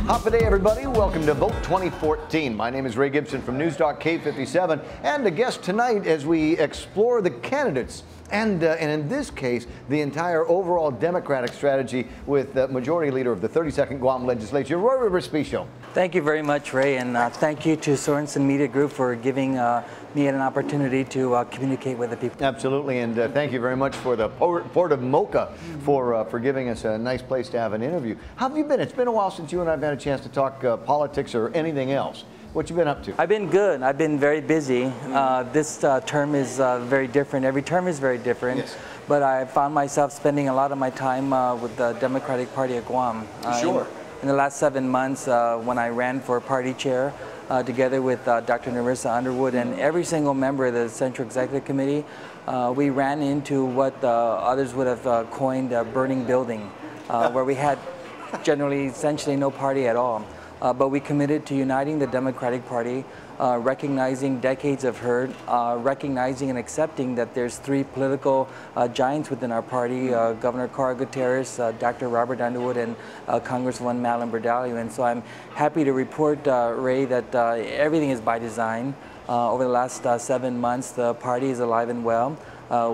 Hop a day, everybody. Welcome to Vote 2014. My name is Ray Gibson from News Talk K57, and a guest tonight as we explore the candidates and in this case, the entire overall Democratic strategy with Majority Leader of the 32nd Guam Legislature, Rory Respicio. Thank you very much, Ray, and thank you to Sorensen Media Group for giving me an opportunity to communicate with the people. Absolutely, and thank you very much for the Port of Mocha for giving us a nice place to have an interview. How have you been? It's been a while since you and I have had a chance to talk politics or anything else. What you been up to? I've been good. I've been very busy. This term is very different. Every term is very different. Yes. But I found myself spending a lot of my time with the Democratic Party of Guam. Sure. In the last 7 months, when I ran for party chair, together with Dr. Narissa Underwood and every single member of the Central Executive Committee, we ran into what others would have coined a burning building, where we had essentially no party at all. But we committed to uniting the Democratic Party, recognizing decades of hurt, recognizing and accepting that there's three political giants within our party, Governor Cora Gutierrez, Dr. Robert Underwood, and Congresswoman Madeline Berdalio. And so I'm happy to report, Ray, that everything is by design. Over the last 7 months, the party is alive and well.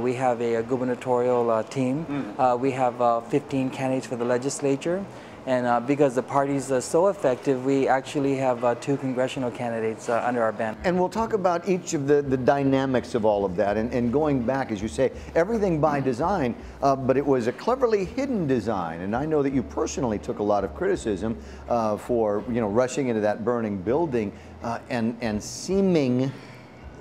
We have a gubernatorial team. We have 15 candidates for the legislature. And because the party's so effective, we actually have 2 congressional candidates under our banner. And we'll talk about each of the dynamics of all of that. And going back, as you say, everything by design, but it was a cleverly hidden design. And I know that you personally took a lot of criticism for rushing into that burning building and seeming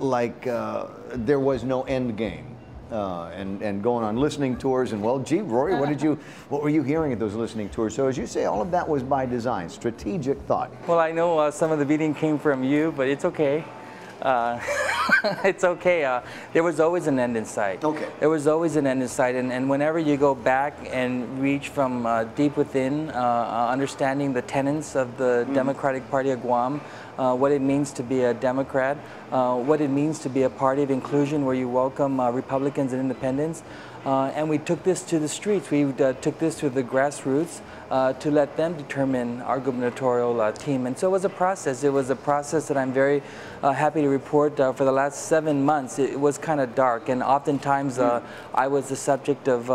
like there was no end game. And going on listening tours, and well, gee, Rory, what were you hearing at those listening tours? So as you say, all of that was by design, strategic thought. Well, I know some of the beating came from you, but it's okay. It's okay. There was always an end in sight. Okay. There was always an end in sight, and whenever you go back and reach from deep within, understanding the tenets of the Democratic Party of Guam, what it means to be a Democrat, what it means to be a party of inclusion where you welcome Republicans and independents. And we took this to the streets. We took this to the grassroots to let them determine our gubernatorial team. And so it was a process. It was a process that I'm very happy to report for the last 7 months. It was kind of dark, and oftentimes I was the subject of,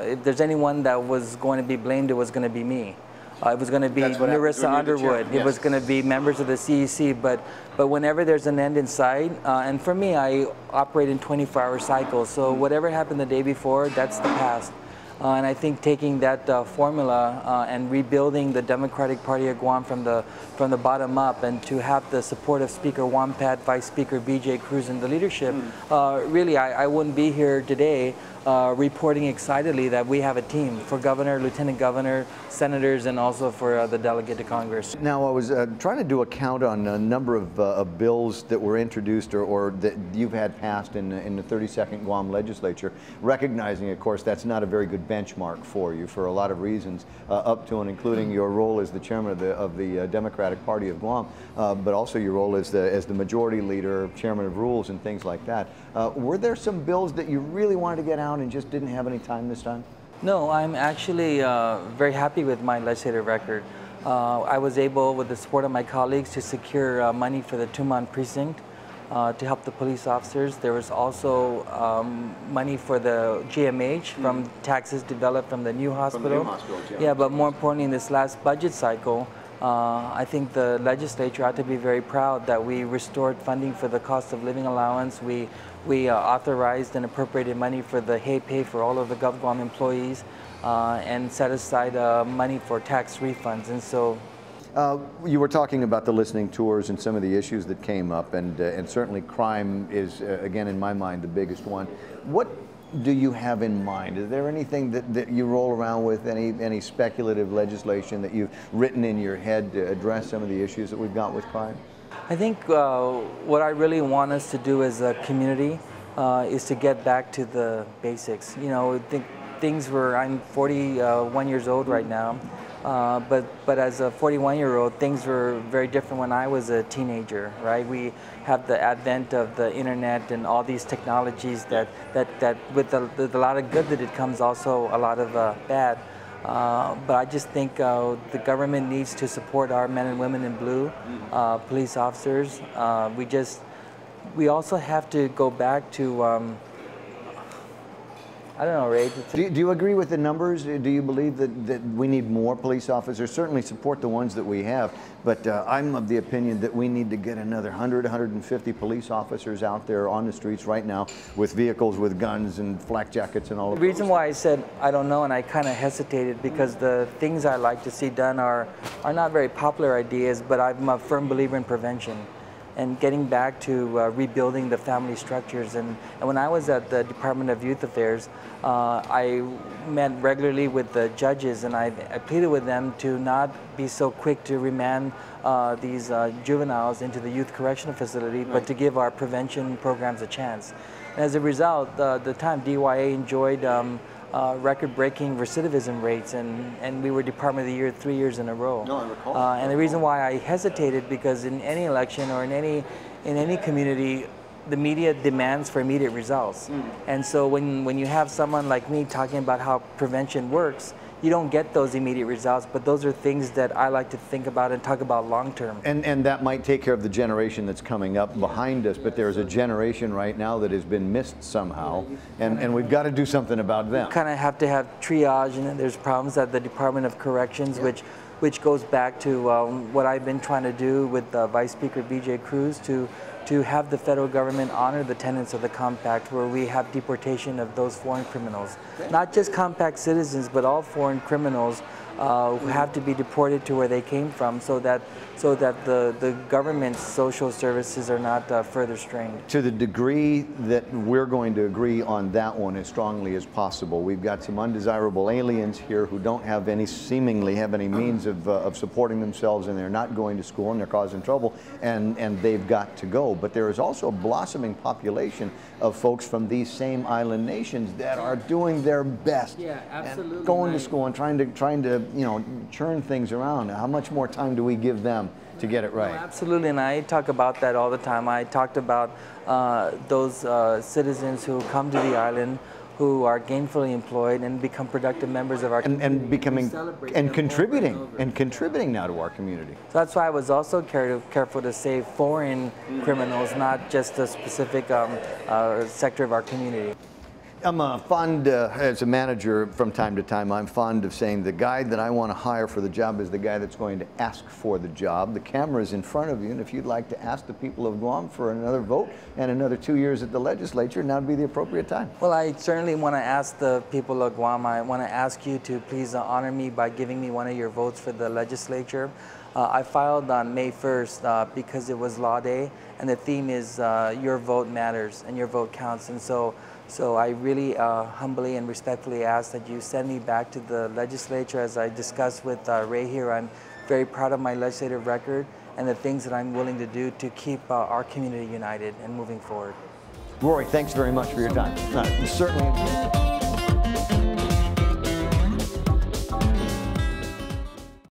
if there's anyone that was going to be blamed, it was going to be me. It was going to be Narissa Underwood. Yes. It was going to be members of the CEC. But whenever there's an end in sight, and for me, I operate in 24-hour cycles. So whatever happened the day before, that's the past. And I think taking that formula and rebuilding the Democratic Party of Guam from the bottom up, and to have the support of Speaker Wampat, Vice Speaker B.J. Cruz, and the leadership, really, I wouldn't be here today reporting excitedly that we have a team for governor, lieutenant governor, senators, and also for the delegate to Congress. Now, I was trying to do a count on a number of bills that were introduced or that you've had passed in the 32nd Guam Legislature, recognizing, of course, that's not a very good benchmark for you for a lot of reasons, up to and including your role as the chairman of the Democratic Party of Guam, but also your role as the majority leader, chairman of rules, and things like that. Were there some bills that you really wanted to get out and just didn't have any time this time? No, I'm actually very happy with my legislative record. I was able, with the support of my colleagues, to secure money for the Tumon precinct to help the police officers. There was also money for the GMH from taxes developed from the new hospital. Yeah, but more importantly, in this last budget cycle, I think the legislature ought to be very proud that we restored funding for the cost of living allowance. We authorized and appropriated money for the hay pay for all of the GovGuam employees, and set aside money for tax refunds. And so you were talking about the listening tours and some of the issues that came up, and certainly crime is, again, in my mind, the biggest one. What do you have in mind? Is there anything that you roll around with, any speculative legislation that you've written in your head to address some of the issues that we've got with crime? I think what I really want us to do as a community is to get back to the basics. You know, I'm 41 years old right now, but as a 41-year-old, things were very different when I was a teenager, right? We have the advent of the internet and all these technologies that with a lot of good that it comes also a lot of bad. But I just think the government needs to support our men and women in blue, police officers. We also have to go back to, I don't know, Ray. Do you agree with the numbers? Do you believe that we need more police officers? Certainly support the ones that we have, but I'm of the opinion that we need to get another 100, 150 police officers out there on the streets right now with vehicles with guns and flak jackets and all of that. The reason why I said I don't know and I kind of hesitated because the things I like to see done are not very popular ideas, but I'm a firm believer in prevention and getting back to rebuilding the family structures. And when I was at the Department of Youth Affairs, I met regularly with the judges, and I pleaded with them to not be so quick to remand these juveniles into the youth correctional facility, but to give our prevention programs a chance. And as a result, the time DYA enjoyed record-breaking recidivism rates, and we were Department of the Year 3 years in a row. No, I recall. And the reason why I hesitated, because in any election or in any community, the media demands for immediate results. And so when you have someone like me talking about how prevention works, you don't get those immediate results, but those are things that I like to think about and talk about long term. And that might take care of the generation that's coming up behind us, but there's a generation right now that has been missed somehow, and we've got to do something about them. You kind of have to have triage, and then there's problems at the Department of Corrections, which goes back to what I've been trying to do with Vice Speaker B.J. Cruz to have the federal government honor the tenets of the compact, where we have deportation of those foreign criminals. Not just compact citizens, but all foreign criminals who have to be deported to where they came from, so that the government's social services are not further strained. To the degree that we're going to agree on that one as strongly as possible. We've got some undesirable aliens here who don't have seemingly have any means of supporting themselves, and they're not going to school, and they're causing trouble, and they've got to go. But there is also a blossoming population of folks from these same island nations that are doing their best. Yeah, absolutely. And going to school and trying to churn things around. How much more time do we give them to get it right? No, absolutely, and I talk about that all the time. I talked about those citizens who come to the island, who are gainfully employed and become productive members of our community. And contributing now to our community. So that's why I was also careful to say foreign criminals, not just a specific sector of our community. I'm fond, as a manager from time to time, I'm fond of saying the guy that I want to hire for the job is the guy that's going to ask for the job. The camera is in front of you, and if you'd like to ask the people of Guam for another vote and another 2 years at the legislature, now would be the appropriate time. Well, I certainly want to ask the people of Guam, I want to ask you to please honor me by giving me one of your votes for the legislature. I filed on May 1st because it was Law Day, and the theme is your vote matters and your vote counts. And so I really humbly and respectfully ask that you send me back to the legislature. As I discussed with Ray here, I'm very proud of my legislative record and the things that I'm willing to do to keep our community united and moving forward. Rory, thanks very much for your time. Certainly.